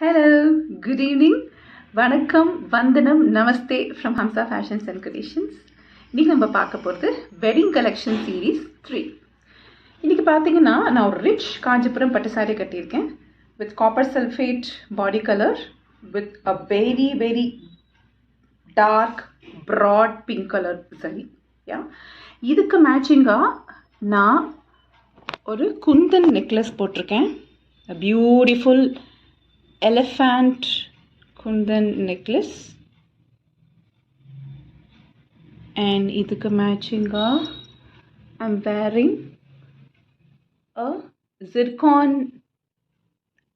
Hello, good evening. வணக்கம், வந்தனம், நமஸ்தே from Hamsa Fashions and Creations. இன்னைக்கு நம்ம பார்க்க போகிறது வெட்டிங் கலெக்ஷன் சீரீஸ் 3. இன்னைக்கு பார்த்தீங்கன்னா நான் ஒரு ரிச் காஞ்சிபுரம் பட்டு சாரி கட்டியிருக்கேன் with copper sulphate body colour with a very very dark bright pink colour sari. Yeah, இதுக்கு மேட்சிங்காக நான் ஒரு குந்தன் நெக்லஸ் போட்டிருக்கேன். Beautiful elephant kundan necklace, and idukku matching I'm wearing a zircon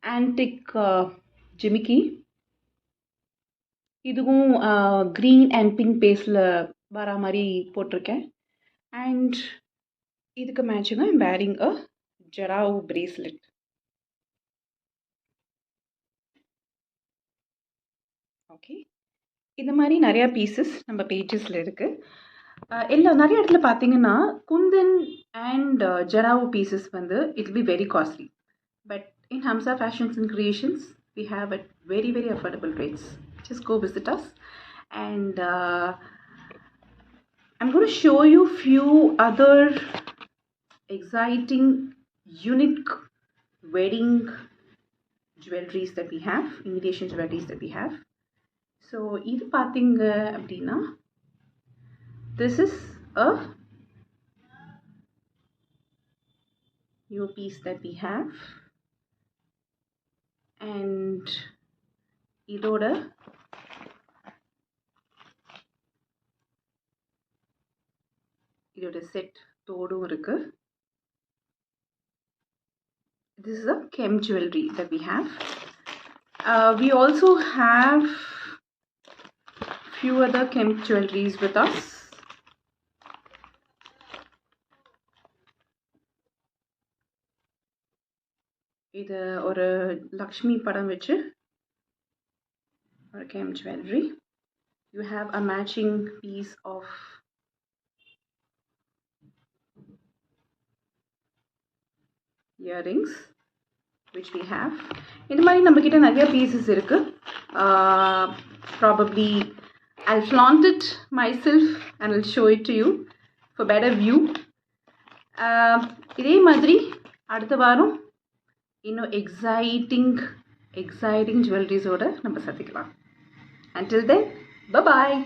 antique jimiki. இதுவும் green and pink பேஸ்ல வர மாதிரி போட்டிருக்கேன். and இதுக்கு matching I'm wearing a jarau bracelet. Okay, இந்த மாதிரி நிறையா பீசஸ் நம்ம பேஜஸில் இருக்குது. நிறைய இடத்துல பார்த்தீங்கன்னா குந்தன் அண்ட் ஜராவு பீசஸ் வந்து it be very costly. But in Hamsa fashions and creations we have at very very affordable rates. Just go visit us and I'm going to show you few other exciting unique wedding jewelries that we have, imitation jewelries that we have. So இது பார்த்தீங்க அப்படின்னா this is a new piece that we have, and இதோட set தோடும் இருக்கு. This is a Kem jewelry that we have. We also have few other Kem jewelries with us. இது ஒரு லக்ஷ்மி படம் வச்சு ஒரு Kem jewelry. You have a matching piece of earrings which we have. இந்த மாதிரி நம்ம கிட்ட நிறைய பீசஸ் இருக்கு. Probably I'll flaunt it myself and I'll show it to you for better view. இதே மாதிரி அடுத்த வாரம் இன்னும் எக்ஸைட்டிங் ஜுவல்லரிஸோட நம்ம சந்திக்கலாம். Until then, bye bye.